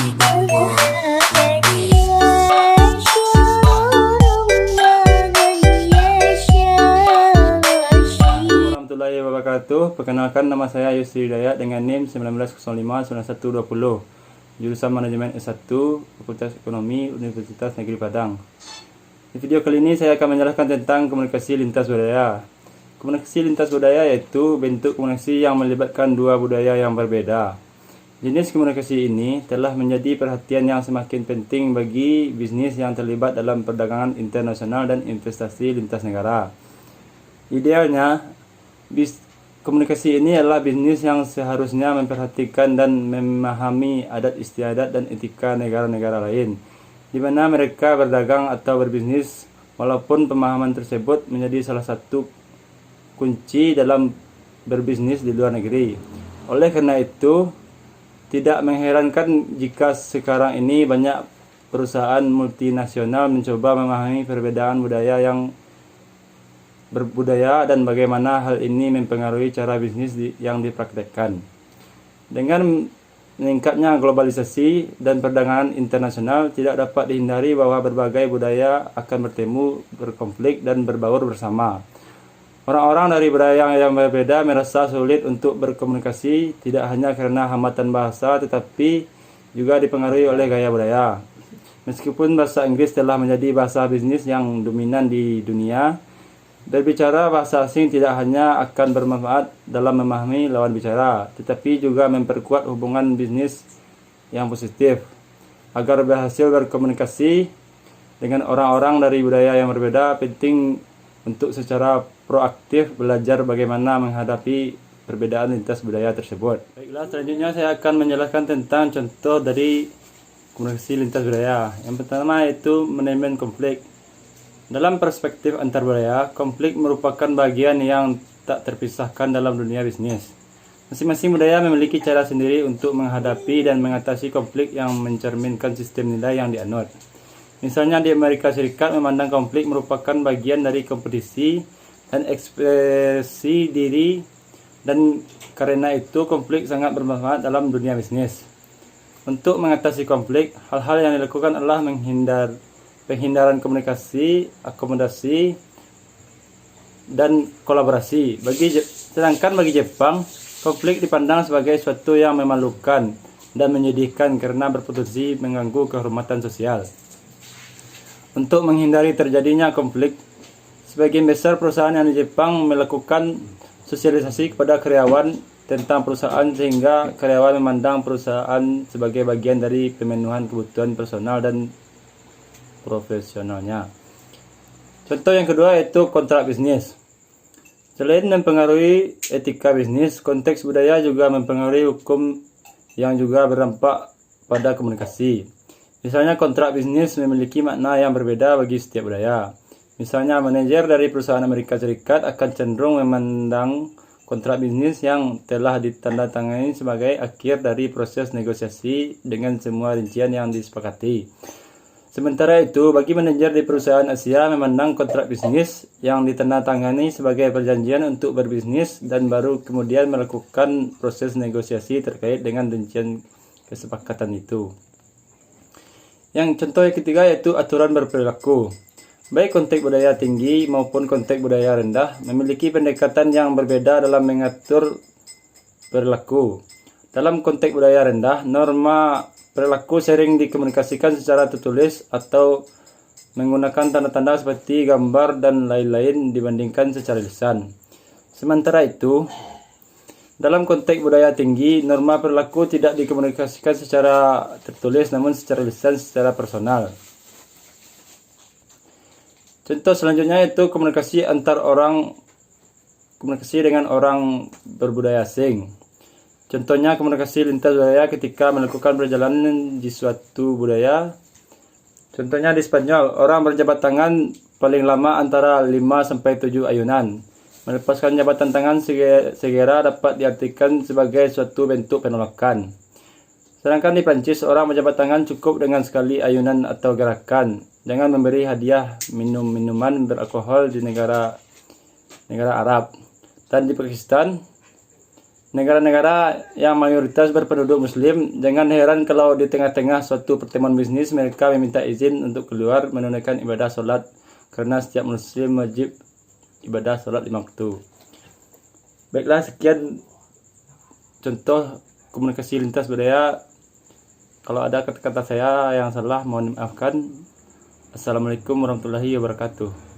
Warahmatullahi wabarakatuh. Perkenalkan, nama saya Yusri Hidayat dengan NIM 19059120, jurusan Manajemen S1, Fakultas Ekonomi, Universitas Negeri Padang. Di video kali ini saya akan menjelaskan tentang komunikasi lintas budaya. Komunikasi lintas budaya yaitu bentuk komunikasi yang melibatkan dua budaya yang berbeda. Jenis komunikasi ini telah menjadi perhatian yang semakin penting bagi bisnis yang terlibat dalam perdagangan internasional dan investasi lintas negara. Idealnya, komunikasi ini adalah bisnis yang seharusnya memperhatikan dan memahami adat istiadat dan etika negara-negara lain, di mana mereka berdagang atau berbisnis, walaupun pemahaman tersebut menjadi salah satu kunci dalam berbisnis di luar negeri. Oleh karena itu, tidak mengherankan jika sekarang ini banyak perusahaan multinasional mencoba memahami perbedaan budaya yang berbudaya dan bagaimana hal ini mempengaruhi cara bisnis yang dipraktekkan. Dengan meningkatnya globalisasi dan perdagangan internasional, tidak dapat dihindari bahwa berbagai budaya akan bertemu, berkonflik, dan berbaur bersama. Orang-orang dari budaya yang berbeda merasa sulit untuk berkomunikasi, tidak hanya karena hambatan bahasa, tetapi juga dipengaruhi oleh gaya budaya. Meskipun bahasa Inggris telah menjadi bahasa bisnis yang dominan di dunia, berbicara bahasa asing tidak hanya akan bermanfaat dalam memahami lawan bicara, tetapi juga memperkuat hubungan bisnis yang positif. Agar berhasil berkomunikasi dengan orang-orang dari budaya yang berbeda, penting untuk secara proaktif belajar bagaimana menghadapi perbedaan lintas budaya tersebut. Baiklah, selanjutnya saya akan menjelaskan tentang contoh dari komunikasi lintas budaya. Yang pertama yaitu manajemen konflik. Dalam perspektif antar budaya, konflik merupakan bagian yang tak terpisahkan dalam dunia bisnis. Masing-masing budaya memiliki cara sendiri untuk menghadapi dan mengatasi konflik yang mencerminkan sistem nilai yang dianut. Misalnya di Amerika Serikat memandang konflik merupakan bagian dari kompetisi dan ekspresi diri, dan karena itu konflik sangat bermanfaat dalam dunia bisnis. Untuk mengatasi konflik, hal-hal yang dilakukan adalah penghindaran komunikasi, akomodasi, dan kolaborasi. Sedangkan bagi Jepang, konflik dipandang sebagai sesuatu yang memalukan dan menyedihkan karena berpotensi mengganggu kehormatan sosial. Untuk menghindari terjadinya konflik, sebagian besar perusahaan yang di Jepang melakukan sosialisasi kepada karyawan tentang perusahaan sehingga karyawan memandang perusahaan sebagai bagian dari pemenuhan kebutuhan personal dan profesionalnya. Contoh yang kedua yaitu kontrak bisnis. Selain mempengaruhi etika bisnis, konteks budaya juga mempengaruhi hukum yang juga berdampak pada komunikasi. Misalnya kontrak bisnis memiliki makna yang berbeda bagi setiap budaya. Misalnya manajer dari perusahaan Amerika Serikat akan cenderung memandang kontrak bisnis yang telah ditandatangani sebagai akhir dari proses negosiasi dengan semua rincian yang disepakati. Sementara itu, bagi manajer di perusahaan Asia memandang kontrak bisnis yang ditandatangani sebagai perjanjian untuk berbisnis dan baru kemudian melakukan proses negosiasi terkait dengan rincian kesepakatan itu. Yang contoh yang ketiga yaitu aturan berperilaku. Baik konteks budaya tinggi maupun konteks budaya rendah memiliki pendekatan yang berbeda dalam mengatur perilaku. Dalam konteks budaya rendah, norma perilaku sering dikomunikasikan secara tertulis atau menggunakan tanda-tanda seperti gambar dan lain-lain dibandingkan secara lisan. Sementara itu, dalam konteks budaya tinggi, norma perilaku tidak dikomunikasikan secara tertulis namun secara lisan secara personal. Contoh selanjutnya yaitu komunikasi dengan orang berbudaya asing. Contohnya komunikasi lintas budaya ketika melakukan perjalanan di suatu budaya. Contohnya di Spanyol, orang berjabat tangan paling lama antara 5-7 ayunan. Melepaskan jabatan tangan segera dapat diartikan sebagai suatu bentuk penolakan. Sedangkan di Prancis, orang berjabat tangan cukup dengan sekali ayunan atau gerakan. Jangan memberi hadiah minuman beralkohol di negara Arab. Dan di Pakistan, negara-negara yang mayoritas berpenduduk muslim, jangan heran kalau di tengah-tengah suatu pertemuan bisnis mereka meminta izin untuk keluar menunaikan ibadah sholat, karena setiap muslim wajib ibadah sholat 5 waktu. Baiklah, sekian contoh komunikasi lintas budaya. Kalau ada kata-kata saya yang salah mohon dimaafkan. Assalamualaikum warahmatullahi wabarakatuh.